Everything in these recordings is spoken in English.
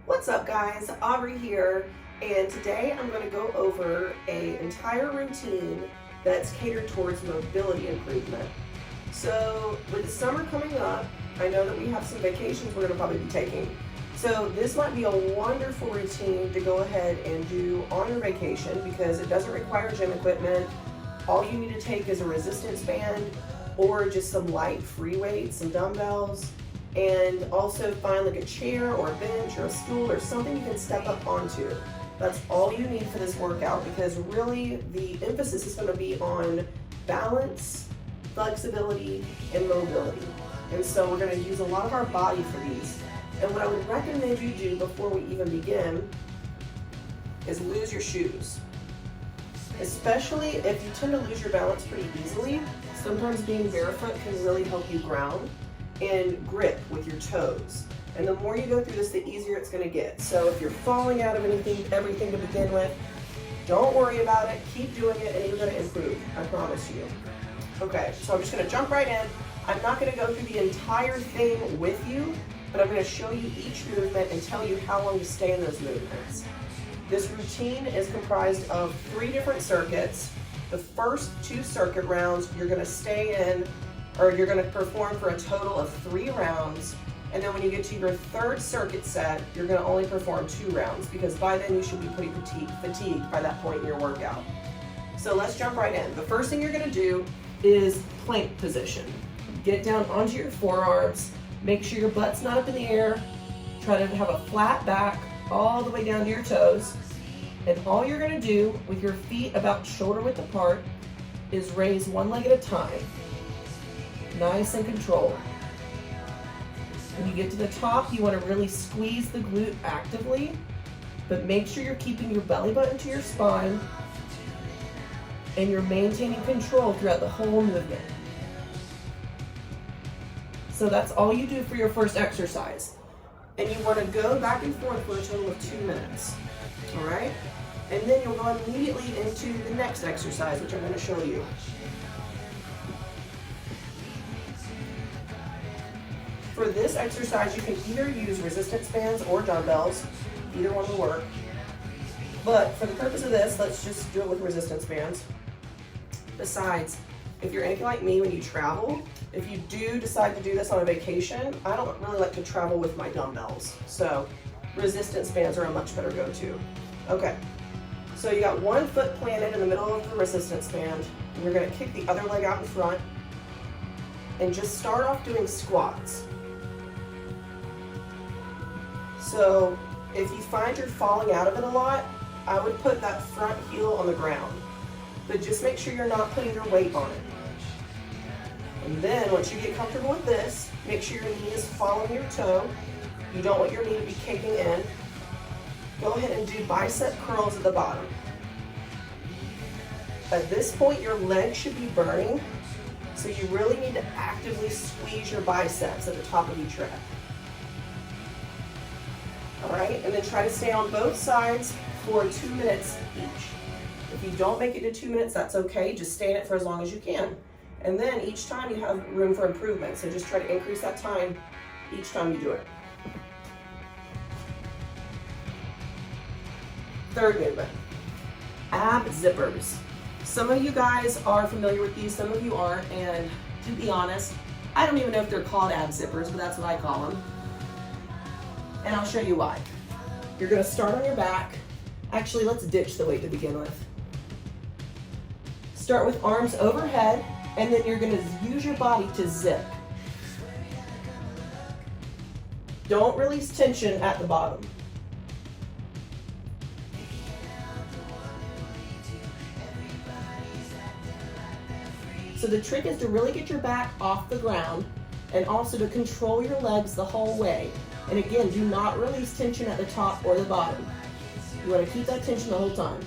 What's up guys, Aubrey here, and today I'm going to go over an entire routine that's catered towards mobility improvement. So with the summer coming up, I know that we have some vacations we're going to probably be taking. So this might be a wonderful routine to go ahead and do on your vacation because it doesn't require gym equipment. All you need to take is a resistance band or just some light free weights, some dumbbells, and also find like a chair or a bench or a stool or something you can step up onto. That's all you need for this workout because really the emphasis is going to be on balance, flexibility, and mobility. And so we're going to use a lot of our body for these. And what I would recommend you do before we even begin is lose your shoes. Especially if you tend to lose your balance pretty easily, sometimes being barefoot can really help you ground and grip with your toes. And the more you go through this, the easier it's going to get. So if you're falling out of everything to begin with, don't worry about it. Keep doing it and you're going to improve. I promise you. Okay, so I'm just going to jump right in. I'm not going to go through the entire thing with you, but I'm going to show you each movement and tell you how long to stay in those movements. This routine is comprised of 3 different circuits. The first 2 circuit rounds you're going to stay in, or you're going to perform for a total of 3 rounds. And then when you get to your 3rd circuit set, you're going to only perform 2 rounds because by then you should be pretty fatigued by that point in your workout. So let's jump right in. The first thing you're going to do is plank position. Get down onto your forearms. Make sure your butt's not up in the air. Try to have a flat back all the way down to your toes. And all you're going to do with your feet about shoulder width apart is raise one leg at a time. Nice and controlled. When you get to the top, you want to really squeeze the glute actively, but make sure you're keeping your belly button to your spine and you're maintaining control throughout the whole movement. So that's all you do for your first exercise. And you want to go back and forth for a total of 2 minutes. All right? And then you'll go immediately into the next exercise, which I'm going to show you. For this exercise, you can either use resistance bands or dumbbells. Either one will work. But for the purpose of this, let's just do it with resistance bands. Besides, if you're anything like me when you travel, if you do decide to do this on a vacation, I don't really like to travel with my dumbbells. So resistance bands are a much better go-to. Okay, so you got one foot planted in the middle of the resistance band. And you're gonna kick the other leg out in front and just start off doing squats. So if you find you're falling out of it a lot, I would put that front heel on the ground, but just make sure you're not putting your weight on it. And then once you get comfortable with this, make sure your knee is following your toe. You don't want your knee to be caving in. Go ahead and do bicep curls at the bottom. At this point, your legs should be burning, so you really need to actively squeeze your biceps at the top of each rep. All right, and then try to stay on both sides for 2 minutes each. If you don't make it to 2 minutes, that's okay. Just stay in it for as long as you can. And then each time you have room for improvement. So just try to increase that time each time you do it. Third movement, ab zippers. Some of you guys are familiar with these, some of you aren't, and to be honest, I don't even know if they're called ab zippers, but that's what I call them. And I'll show you why. You're gonna start on your back. Actually, let's ditch the weight to begin with. Start with arms overhead, and then you're gonna use your body to zip. Don't release tension at the bottom. So the trick is to really get your back off the ground and also to control your legs the whole way. And again, do not release tension at the top or the bottom. You want to keep that tension the whole time.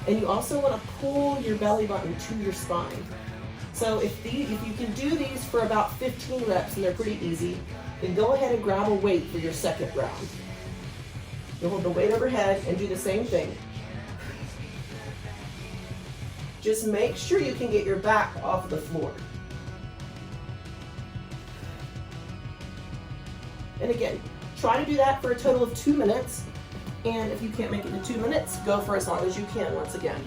And you also want to pull your belly button to your spine. So if you can do these for about 15 reps, and they're pretty easy, then go ahead and grab a weight for your second round. You'll hold the weight overhead and do the same thing. Just make sure you can get your back off the floor. And again, try to do that for a total of 2 minutes. And if you can't make it to 2 minutes, go for as long as you can once again.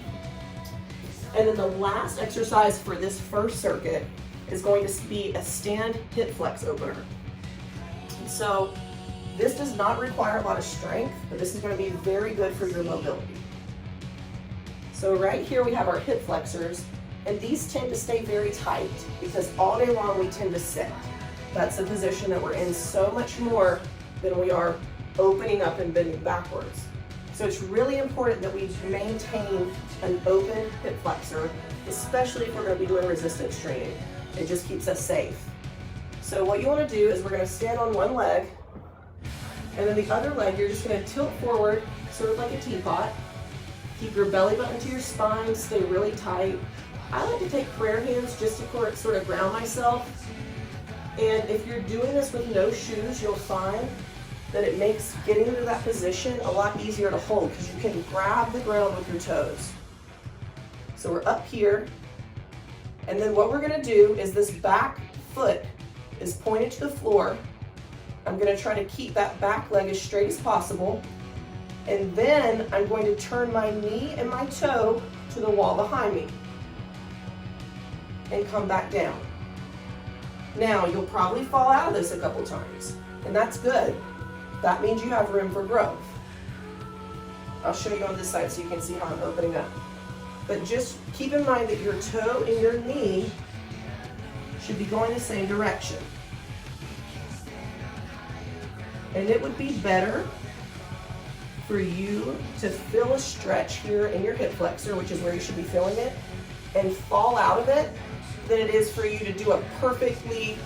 And then the last exercise for this first circuit is going to be a stand hip flex opener. So this does not require a lot of strength, but this is going to be very good for your mobility. So right here we have our hip flexors, and these tend to stay very tight because all day long we tend to sit. That's a position that we're in so much more than we are opening up and bending backwards. So it's really important that we maintain an open hip flexor, especially if we're going to be doing resistance training. It just keeps us safe. So what you want to do is we're going to stand on one leg, and then the other leg you're just going to tilt forward, sort of like a teapot. Keep your belly button to your spine, stay really tight. I like to take prayer hands just to sort of ground myself. And if you're doing this with no shoes, you'll find that it makes getting into that position a lot easier to hold because you can grab the ground with your toes. So we're up here, and then what we're gonna do is this back foot is pointed to the floor. I'm gonna try to keep that back leg as straight as possible, and then I'm going to turn my knee and my toe to the wall behind me and come back down. Now, you'll probably fall out of this a couple times, and that's good. That means you have room for growth. I'll show you on this side so you can see how I'm opening up. But just keep in mind that your toe and your knee should be going the same direction. And it would be better for you to feel a stretch here in your hip flexor, which is where you should be feeling it, and fall out of it than it is for you to do a perfectly,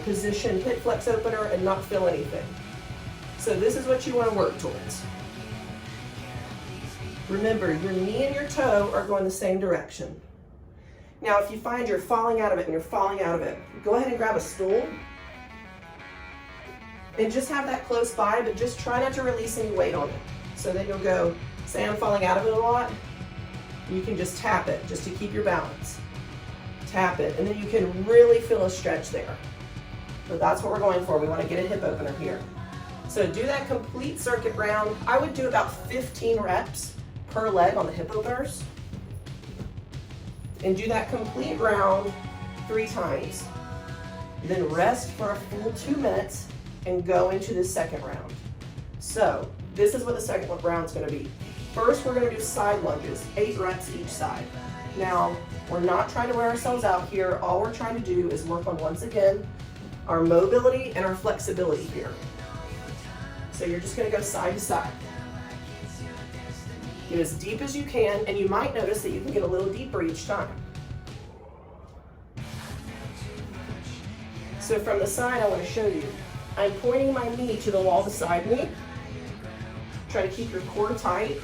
positioned hip flex opener and not feel anything. So this is what you want to work towards. Remember, your knee and your toe are going the same direction. Now, if you find you're falling out of it, go ahead and grab a stool and just have that close by, but just try not to release any weight on it. So then you'll go, say I'm falling out of it a lot, you can just tap it just to keep your balance. Tap it, and then you can really feel a stretch there. So that's what we're going for. We want to get a hip opener here. So do that complete circuit round. I would do about 15 reps per leg on the hip openers. And do that complete round 3 times. Then rest for a full 2 minutes and go into the second round. So this is what the second round is going to be. First, we're going to do side lunges, 8 reps each side. Now, we're not trying to wear ourselves out here. All we're trying to do is work on, once again, our mobility and our flexibility here. So you're just going to go side to side. Get as deep as you can, and you might notice that you can get a little deeper each time. So from the side, I want to show you. I'm pointing my knee to the wall beside me. Try to keep your core tight.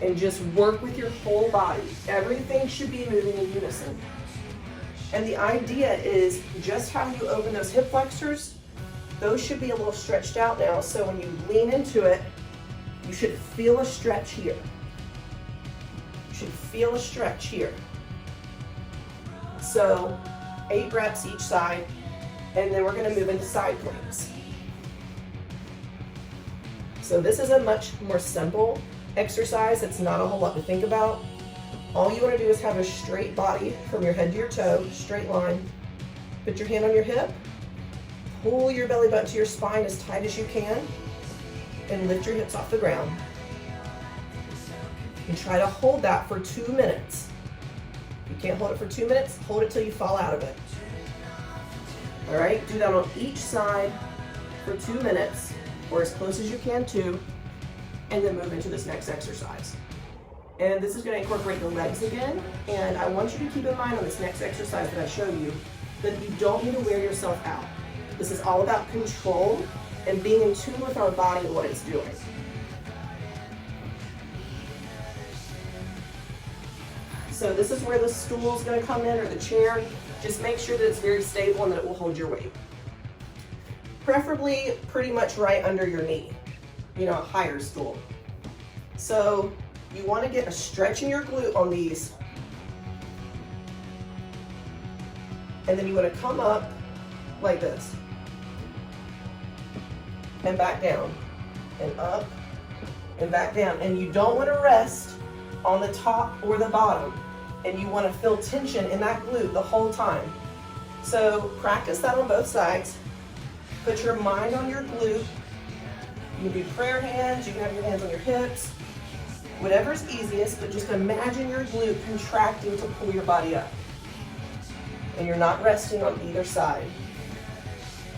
And just work with your whole body. Everything should be moving in unison. And the idea is just how you open those hip flexors, those should be a little stretched out now, so when you lean into it, you should feel a stretch here. You should feel a stretch here. So 8 reps each side, and then we're going to move into side planks. So this is a much more simple exercise. It's not a whole lot to think about. All you want to do is have a straight body from your head to your toe, straight line. Put your hand on your hip, pull your belly button to your spine as tight as you can, and lift your hips off the ground. And try to hold that for 2 minutes. If you can't hold it for 2 minutes, hold it till you fall out of it. All right, do that on each side for 2 minutes, or as close as you can to, and then move into this next exercise. And this is going to incorporate the legs again, and I want you to keep in mind on this next exercise that I show you that you don't need to wear yourself out. This is all about control and being in tune with our body and what it's doing. So this is where the stool is going to come in, or the chair. Just make sure that it's very stable and that it will hold your weight. Preferably pretty much right under your knee, a higher stool. So You want to get a stretch in your glute on these. And then you want to come up like this. And back down. And up and back down. And you don't want to rest on the top or the bottom. And you want to feel tension in that glute the whole time. So practice that on both sides. Put your mind on your glute. You can do prayer hands, you can have your hands on your hips, whatever's easiest, but just imagine your glute contracting to pull your body up. And you're not resting on either side.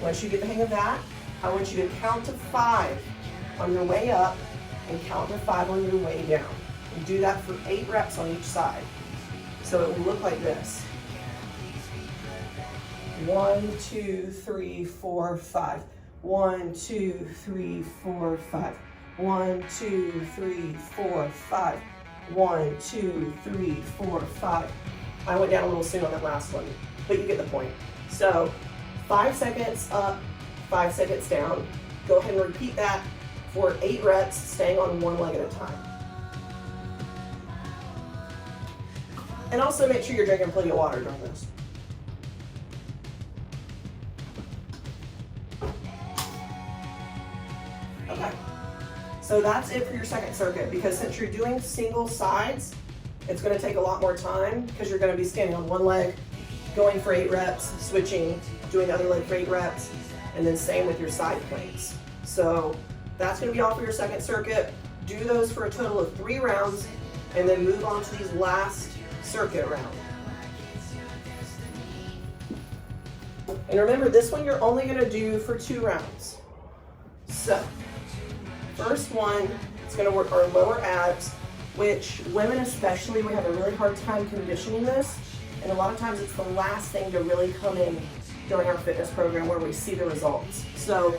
Once you get the hang of that, I want you to count to 5 on your way up and count to 5 on your way down. And do that for 8 reps on each side. So it will look like this. 1, 2, 3, 4, 5. 1, 2, 3, 4, 5. 1, 2, 3, 4, 5. 1, 2, 3, 4, 5. I went down a little soon on that last one, but you get the point. So 5 seconds up, 5 seconds down. Go ahead and repeat that for 8 reps, staying on one leg at a time. And also make sure you're drinking plenty of water during this. Okay, so that's it for your second circuit, because since you're doing single sides, it's going to take a lot more time because you're going to be standing on one leg, going for 8 reps, switching, doing the other leg for 8 reps, and then same with your side planks. So that's going to be all for your second circuit. Do those for a total of 3 rounds, and then move on to these last circuit round. And remember, this one you're only going to do for 2 rounds. So first one, it's going to work our lower abs, which women especially, we have a really hard time conditioning this, and a lot of times it's the last thing to really come in during our fitness program where we see the results. So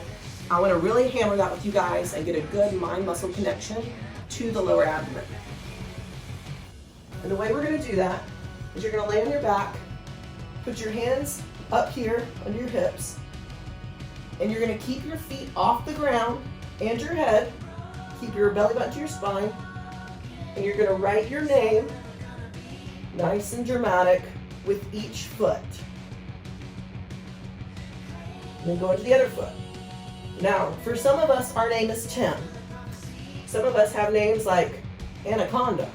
I want to really hammer that with you guys and get a good mind-muscle connection to the lower abdomen. And the way we're going to do that is you're going to lay on your back, put your hands up here under your hips, and you're going to keep your feet off the ground and your head. Keep your belly button to your spine, and you're going to write your name nice and dramatic with each foot. And then go into the other foot. Now, for some of us, our name is Tim. Some of us have names like Anaconda.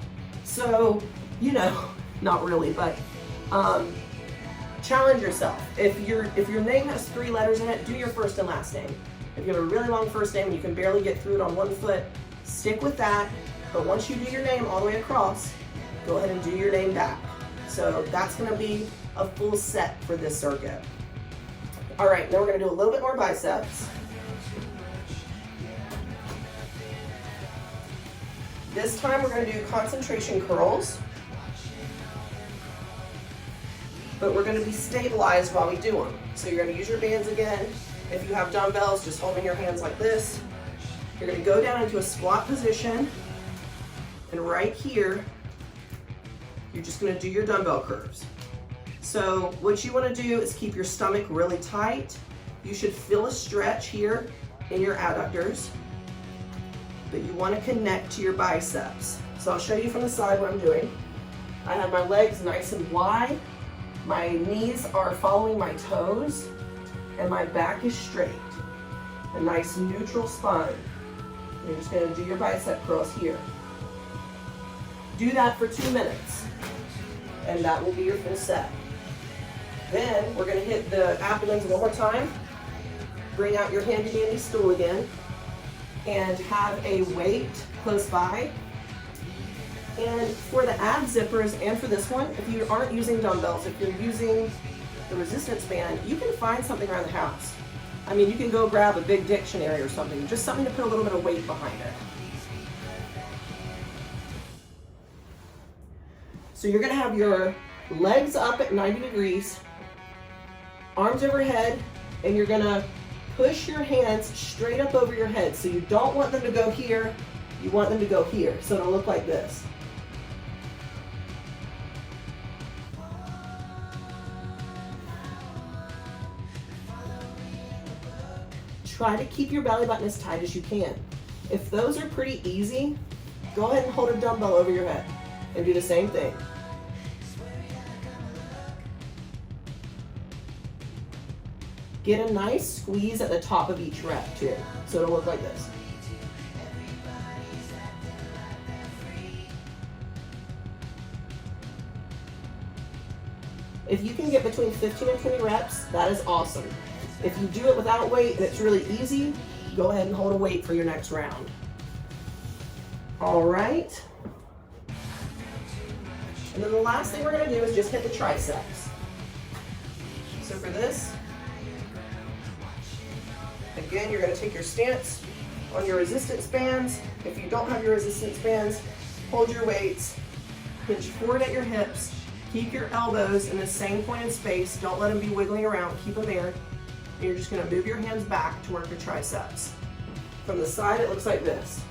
So, you know, not really, but challenge yourself. If your name has 3 letters in it, do your first and last name. If you have a really long first name and you can barely get through it on one foot, stick with that. But once you do your name all the way across, go ahead and do your name back. So that's going to be a full set for this circuit. All right, now we're going to do a little bit more biceps. This time we're going to do concentration curls, but we're going to be stabilized while we do them. So you're going to use your bands again. If you have dumbbells, just holding your hands like this. You're going to go down into a squat position, and right here, you're just going to do your dumbbell curves. So what you want to do is keep your stomach really tight. You should feel a stretch here in your adductors, but you want to connect to your biceps. So I'll show you from the side what I'm doing. I have my legs nice and wide. My knees are following my toes, and my back is straight. A nice neutral spine. You're just going to do your bicep curls here. Do that for 2 minutes, and that will be your full set. Then we're going to hit the abdomens one more time. Bring out your handy dandy stool again, and have a weight close by. And for the ab zippers and for this one, if you aren't using dumbbells, if you're using the resistance band, you can find something around the house. I mean, you can go grab a big dictionary or something, just something to put a little bit of weight behind it. So you're going to have your legs up at 90 degrees, arms overhead, and you're going to push your hands straight up over your head. So you don't want them to go here, you want them to go here. So it'll look like this. Try to keep your belly button as tight as you can. If those are pretty easy, Go ahead and hold a dumbbell over your head and do the same thing. Get a nice squeeze at the top of each rep too. So it'll look like this. If you can get between 15 and 20 reps, that is awesome. If you do it without weight and it's really easy, go ahead and hold a weight for your next round. All right. And then the last thing we're gonna do is just hit the triceps. So for this, again, you're gonna take your stance on your resistance bands. If you don't have your resistance bands, hold your weights, hinge forward at your hips, keep your elbows in the same point in space. Don't let them be wiggling around, keep them there. And you're just gonna move your hands back to work your triceps. From the side, it looks like this.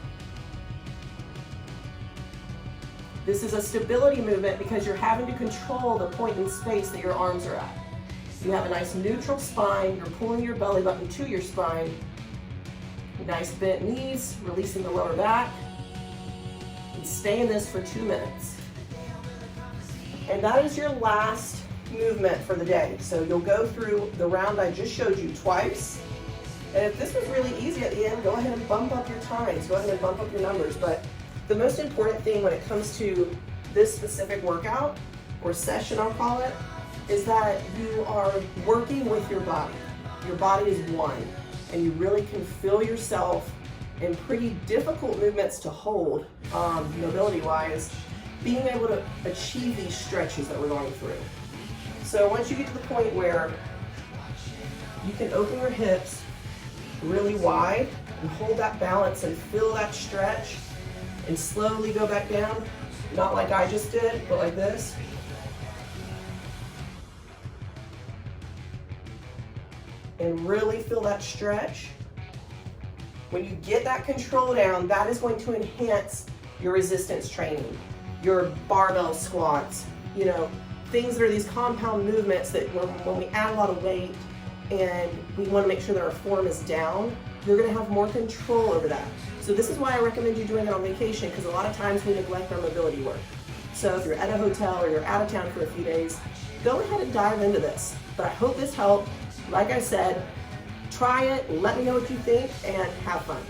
This is a stability movement because you're having to control the point in space that your arms are at. You have a nice neutral spine, you're pulling your belly button to your spine. Nice bent knees, releasing the lower back. And stay in this for 2 minutes. And that is your last movement for the day. So you'll go through the round I just showed you twice. And if this was really easy at the end, go ahead and bump up your times, go ahead and bump up your numbers. But the most important thing when it comes to this specific workout, or session I'll call it, is that you are working with your body. Your body is one, and you really can feel yourself in pretty difficult movements to hold, mobility-wise, being able to achieve these stretches that we're going through. So once you get to the point where you can open your hips really wide and hold that balance and feel that stretch and slowly go back down, not like I just did, but like this. And really feel that stretch. When you get that control down, that is going to enhance your resistance training, your barbell squats, you know, things that are these compound movements that when we add a lot of weight and we want to make sure that our form is down, you're going to have more control over that. So this is why I recommend you doing it on vacation, because a lot of times we neglect our mobility work. So if you're at a hotel or you're out of town for a few days, go ahead and dive into this. But I hope this helped. Like I said, try it, let me know what you think, and have fun.